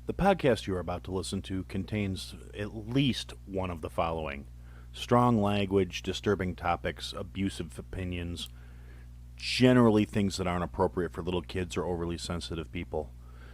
The podcast you are about to listen to contains at least one of the following: strong language, disturbing topics, abusive opinions, generally things that aren't appropriate for little kids or overly sensitive people.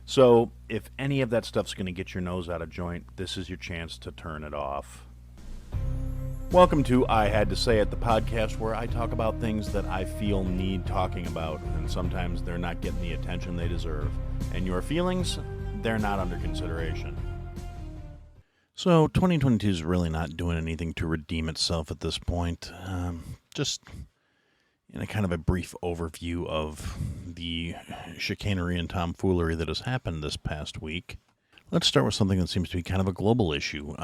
So, if any of that stuff's going to get your nose out of joint, this is your chance to turn it off. Welcome to I Had to Say It, the podcast where I talk about things that I feel need talking about, and sometimes they're not getting the attention they deserve. And your feelings, they're not under consideration. So 2022 is really not doing anything to redeem itself at this point. Just in a kind of a brief overview of the chicanery and tomfoolery that has happened this past week. Let's start with something that seems to be kind of a global issue.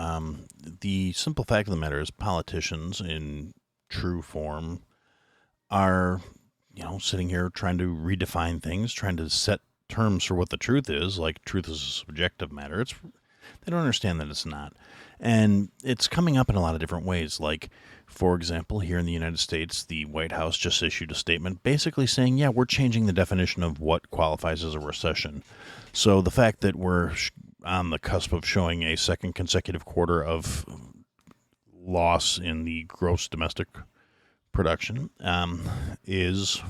The simple fact of the matter is politicians in true form are, sitting here trying to redefine things, trying to set terms for what the truth is, like truth is a subjective matter. They don't understand that it's not. And it's coming up in a lot of different ways. Like, for example, here in the United States, the White House just issued a statement basically saying, yeah, we're changing the definition of what qualifies as a recession. So the fact that we're on the cusp of showing a second consecutive quarter of loss in the gross domestic production is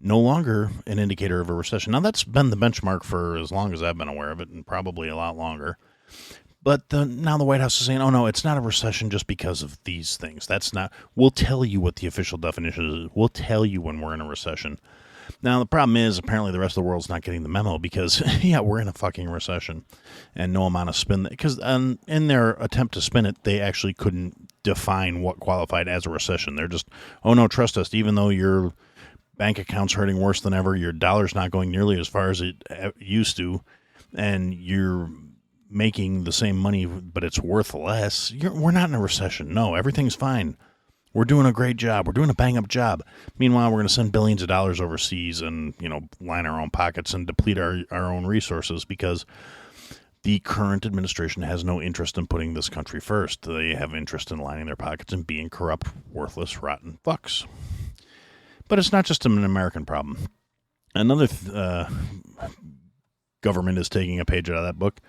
no longer an indicator of a recession. Now, that's been the benchmark for as long as I've been aware of it, and probably a lot longer. But now the White House is saying, oh, no, it's not a recession just because of these things. That's not. We'll tell you what the official definition is. We'll tell you when we're in a recession. Now, the problem is apparently the rest of the world's not getting the memo because, yeah, we're in a fucking recession. And no amount of spin. Because in their attempt to spin it, they actually couldn't define what qualified as a recession. They're just, oh, no, trust us, even though your bank account's hurting worse than ever, your dollar's not going nearly as far as it used to, and you're making the same money, but it's worth less. We're not in a recession. No, everything's fine. We're doing a great job. We're doing a bang-up job. Meanwhile, we're going to send billions of dollars overseas and, line our own pockets and deplete our own resources because the current administration has no interest in putting this country first. They have interest in lining their pockets and being corrupt, worthless, rotten fucks. But it's not just an American problem. Another government is taking a page out of that book.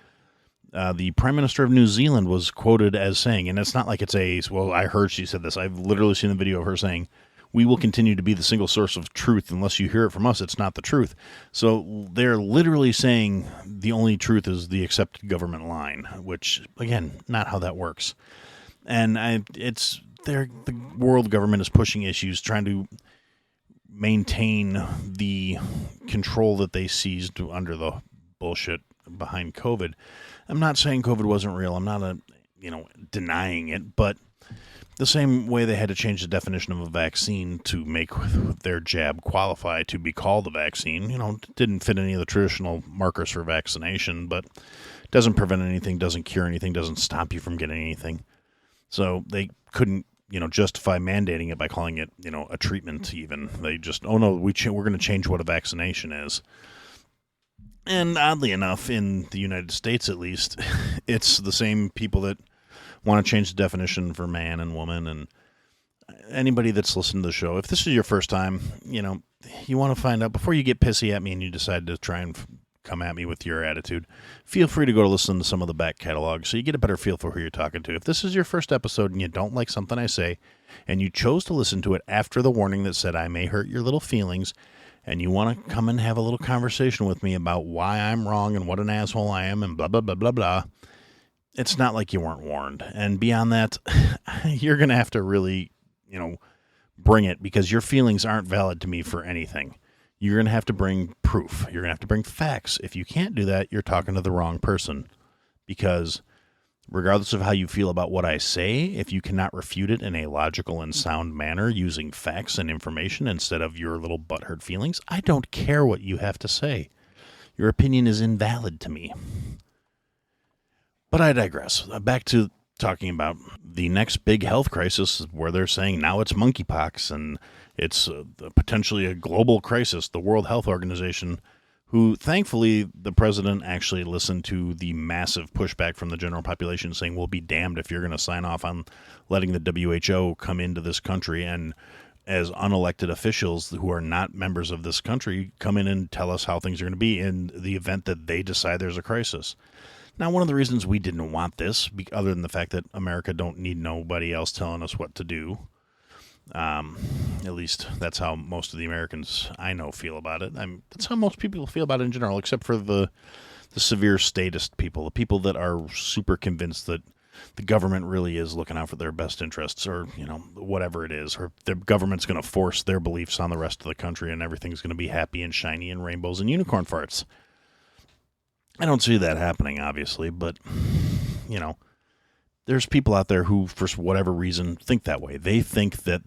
The Prime Minister of New Zealand was quoted as saying, and it's not like I heard she said this. I've literally seen the video of her saying, we will continue to be the single source of truth unless you hear it from us. It's not the truth. So they're literally saying the only truth is the accepted government line, which, again, not how that works. And the world government is pushing issues, trying to maintain the control that they seized under the bullshit behind COVID. I'm not saying COVID wasn't real. I'm not denying it, but the same way they had to change the definition of a vaccine to make their jab qualify to be called a vaccine, didn't fit any of the traditional markers for vaccination, but doesn't prevent anything, doesn't cure anything, doesn't stop you from getting anything. So they couldn't justify mandating it by calling it, a treatment even. They just, oh no, we're going to change what a vaccination is. And oddly enough, in the United States at least, it's the same people that want to change the definition for man and woman. And anybody that's listened to the show, if this is your first time, you want to find out, before you get pissy at me and you decide to try and come at me with your attitude, feel free to go to listen to some of the back catalog so you get a better feel for who you're talking to. If this is your first episode and you don't like something I say, and you chose to listen to it after the warning that said I may hurt your little feelings, and you want to come and have a little conversation with me about why I'm wrong and what an asshole I am and blah, blah, blah, blah, blah, it's not like you weren't warned. And beyond that, you're going to have to really, bring it, because your feelings aren't valid to me for anything. You're going to have to bring proof. You're going to have to bring facts. If you can't do that, you're talking to the wrong person. Because regardless of how you feel about what I say, if you cannot refute it in a logical and sound manner using facts and information instead of your little butthurt feelings, I don't care what you have to say. Your opinion is invalid to me. But I digress. Back to talking about the next big health crisis, where they're saying now it's monkeypox and it's potentially a global crisis. The World Health Organization, who thankfully the president actually listened to the massive pushback from the general population saying, we'll be damned if you're going to sign off on letting the WHO come into this country and as unelected officials who are not members of this country come in and tell us how things are going to be in the event that they decide there's a crisis. Now, one of the reasons we didn't want this, other than the fact that America don't need nobody else telling us what to do, at least that's how most of the Americans I know feel about it. That's how most people feel about it in general, except for the severe statist people, the people that are super convinced that the government really is looking out for their best interests, or whatever it is, or the government's going to force their beliefs on the rest of the country and everything's going to be happy and shiny and rainbows and unicorn farts. I don't see that happening, obviously, but there's people out there who, for whatever reason, think that way. They think that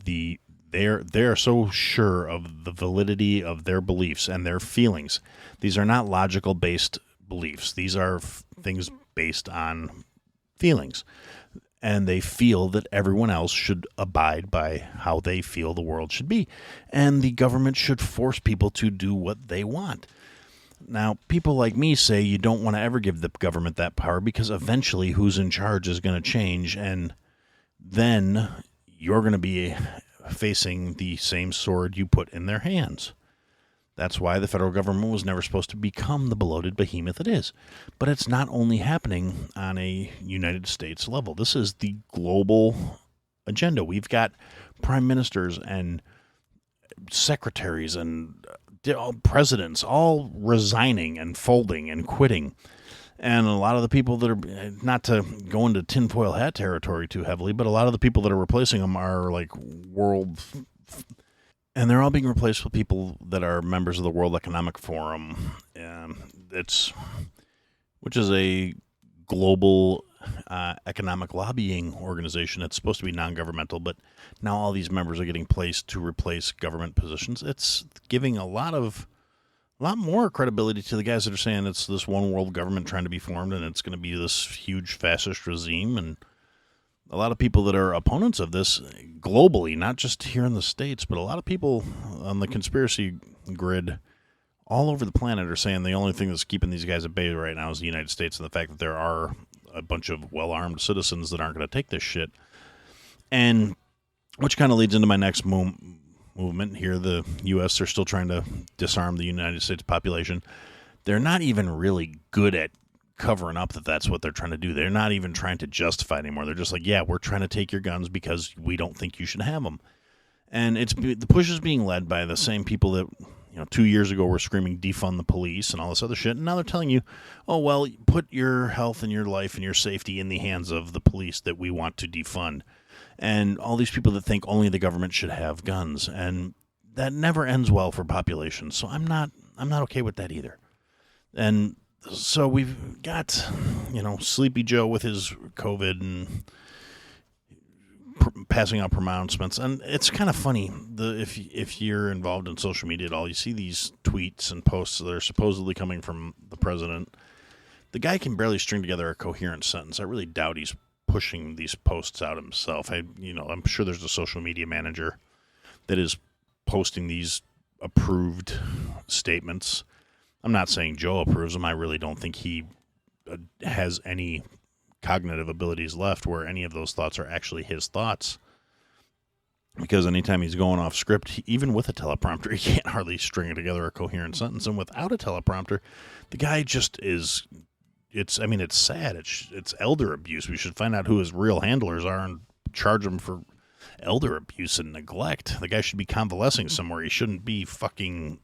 they're so sure of the validity of their beliefs and their feelings. These are not logical based beliefs. These are things based on feelings. And they feel that everyone else should abide by how they feel the world should be. And the government should force people to do what they want. Now, people like me say you don't want to ever give the government that power because eventually who's in charge is going to change, and then you're going to be facing the same sword you put in their hands. That's why the federal government was never supposed to become the bloated behemoth it is. But it's not only happening on a United States level. This is the global agenda. We've got prime ministers and secretaries and presidents all resigning and folding and quitting. And a lot of the people that are, not to go into tinfoil hat territory too heavily, but a lot of the people that are replacing them are like and they're all being replaced with people that are members of the World Economic Forum, which is a global economic lobbying organization. It's supposed to be non-governmental, but now all these members are getting placed to replace government positions. It's giving a lot more credibility to the guys that are saying it's this one world government trying to be formed and it's going to be this huge fascist regime. And a lot of people that are opponents of this globally, not just here in the States, but a lot of people on the conspiracy grid all over the planet are saying the only thing that's keeping these guys at bay right now is the United States and the fact that there are a bunch of well-armed citizens that aren't going to take this shit. And which kind of leads into my next movement here. The U.S., they're still trying to disarm the United States population. They're not even really good at covering up that that's what they're trying to do. They're not even trying to justify it anymore. They're just like, yeah, we're trying to take your guns because we don't think you should have them. And the push is being led by the same people that 2 years ago were screaming defund the police and all this other shit. And now they're telling you, oh, well, put your health and your life and your safety in the hands of the police that we want to defund. And all these people that think only the government should have guns. And that never ends well for populations. So I'm not okay with that either. And so we've got, Sleepy Joe with his COVID and passing out pronouncements, and it's kind of funny. If you're involved in social media at all, you see these tweets and posts that are supposedly coming from the president. The guy can barely string together a coherent sentence. I really doubt he's pushing these posts out himself. I'm sure there's a social media manager that is posting these approved statements. I'm not saying Joe approves them. I really don't think he has any cognitive abilities left where any of those thoughts are actually his thoughts. Because anytime he's going off script, even with a teleprompter, he can't hardly string together a coherent sentence. And without a teleprompter, the guy just is... It's sad. It's elder abuse. We should find out who his real handlers are and charge him for elder abuse and neglect. The guy should be convalescing somewhere. He shouldn't be fucking,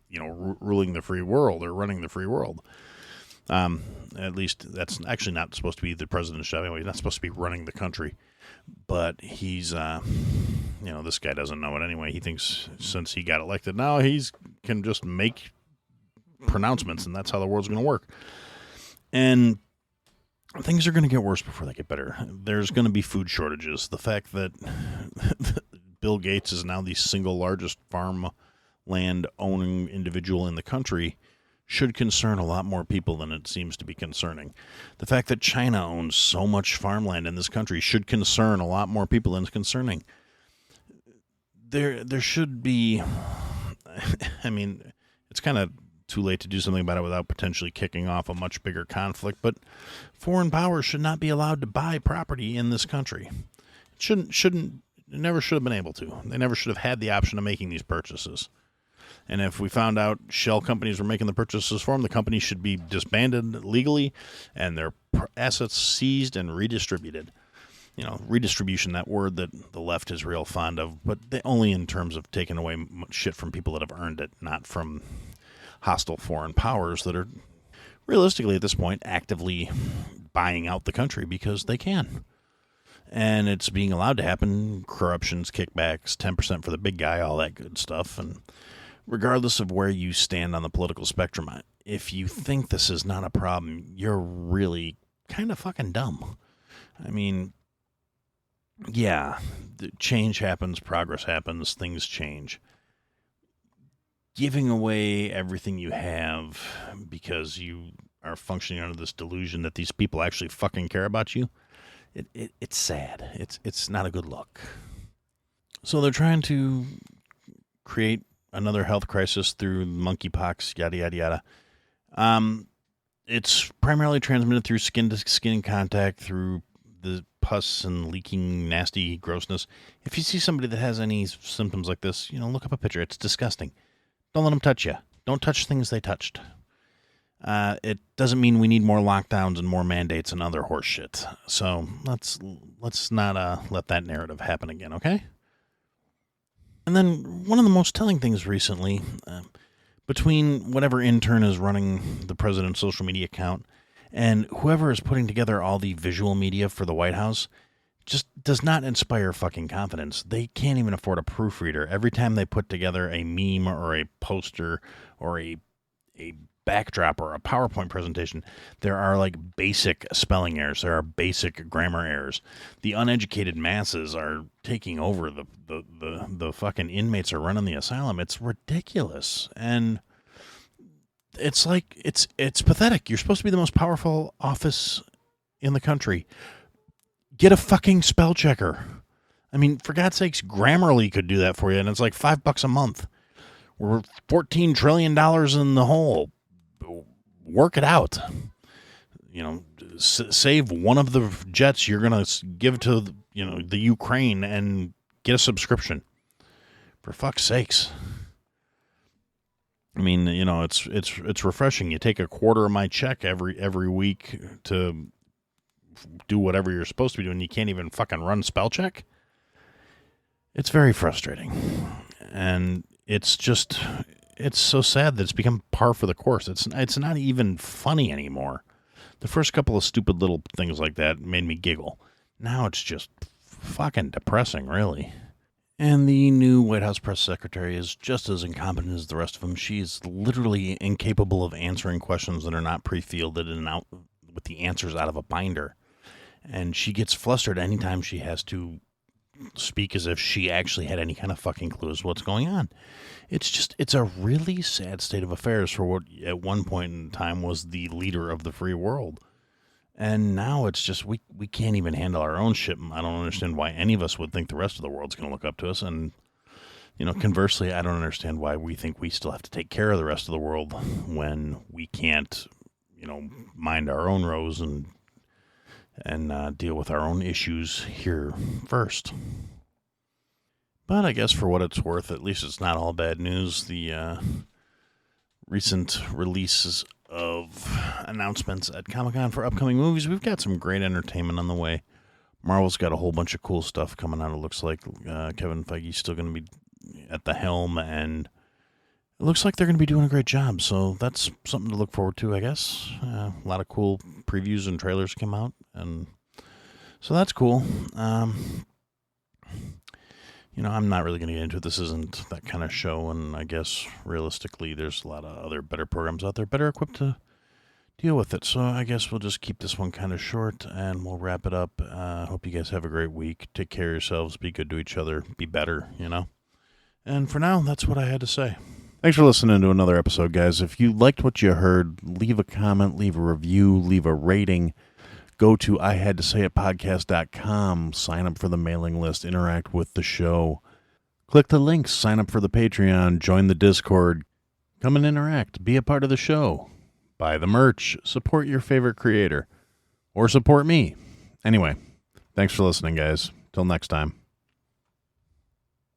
ruling the free world or running the free world. At least that's actually not supposed to be the president's job anyway. He's not supposed to be running the country. But he's, this guy doesn't know it anyway. He thinks since he got elected now, can just make pronouncements and that's how the world's going to work. And things are going to get worse before they get better. There's going to be food shortages. The fact that Bill Gates is now the single largest farmland owning individual in the country should concern a lot more people than it seems to be concerning. The fact that China owns so much farmland in this country should concern a lot more people than it's concerning. There should be... it's kind of too late to do something about it without potentially kicking off a much bigger conflict, but foreign powers should not be allowed to buy property in this country. It shouldn't never should have been able to. They never should have had the option of making these purchases. And if we found out shell companies were making the purchases for them, the company should be disbanded legally and their assets seized and redistributed. Redistribution, that word that the left is real fond of, but only in terms of taking away shit from people that have earned it, not from hostile foreign powers that are realistically at this point actively buying out the country because they can. And it's being allowed to happen. Corruptions, kickbacks, 10% for the big guy, all that good stuff. And regardless of where you stand on the political spectrum, if you think this is not a problem, you're really kind of fucking dumb. I mean, yeah, change happens, progress happens, things change. Giving away everything you have because you are functioning under this delusion that these people actually fucking care about you, it's sad. It's not a good look. So they're trying to create another health crisis through monkeypox, yada, yada, yada. It's primarily transmitted through skin-to-skin contact, through the pus and leaking nasty grossness. If you see somebody that has any symptoms like this, look up a picture. It's disgusting. Don't let them touch you. Don't touch things they touched. It doesn't mean we need more lockdowns and more mandates and other horse shit. So let's not let that narrative happen again, okay? And then one of the most telling things recently, between whatever intern is running the president's social media account and whoever is putting together all the visual media for the White House, just does not inspire fucking confidence. They can't even afford a proofreader. Every time they put together a meme or a poster or a backdrop or a PowerPoint presentation, there are like basic spelling errors. There are basic grammar errors. The uneducated masses are taking over. The fucking inmates are running the asylum. It's ridiculous. And it's like, it's pathetic. You're supposed to be the most powerful office in the country. Get a fucking spell checker. I mean, for God's sakes, Grammarly could do that for you, and it's like $5 a month. We're $14 trillion in the hole. Work it out. Save one of the jets you're going to give to, the Ukraine and get a subscription. For fuck's sakes. I mean, it's refreshing. You take a quarter of my check every week to do whatever you're supposed to be doing. You can't even fucking run spell check. It's very frustrating. And it's so sad that it's become par for the course. It's not even funny anymore. The first couple of stupid little things like that made me giggle. Now it's just fucking depressing, really. And the new White House press secretary is just as incompetent as the rest of them. She's literally incapable of answering questions that are not pre-fielded and out with the answers out of a binder. And she gets flustered anytime she has to speak as if she actually had any kind of fucking clue as what's going on. It's a really sad state of affairs for what at one point in time was the leader of the free world. And now it's just, we can't even handle our own shit. I don't understand why any of us would think the rest of the world's going to look up to us. And, conversely, I don't understand why we think we still have to take care of the rest of the world when we can't, mind our own rows and deal with our own issues here first. But I guess for what it's worth, at least it's not all bad news. The recent releases of announcements at Comic-Con for upcoming movies, we've got some great entertainment on the way. Marvel's got a whole bunch of cool stuff coming out. It looks like Kevin Feige's still going to be at the helm, and it looks like they're going to be doing a great job. So that's something to look forward to, I guess. A lot of cool previews and trailers come out, and so that's cool. I'm not really going to get into it. This isn't that kind of show, and I guess realistically there's a lot of other better programs out there better equipped to deal with it. So I guess we'll just keep this one kind of short, and we'll wrap it up. Hope you guys have a great week. Take care of yourselves. Be good to each other. Be better, And for now, that's what I had to say. Thanks for listening to another episode, guys. If you liked what you heard, leave a comment, leave a review, leave a rating. Go to ihadtosayitpodcast.com, sign up for the mailing list, interact with the show. Click the links, sign up for the Patreon, join the Discord. Come and interact, be a part of the show. Buy the merch, support your favorite creator, or support me. Anyway, thanks for listening, guys. Till next time.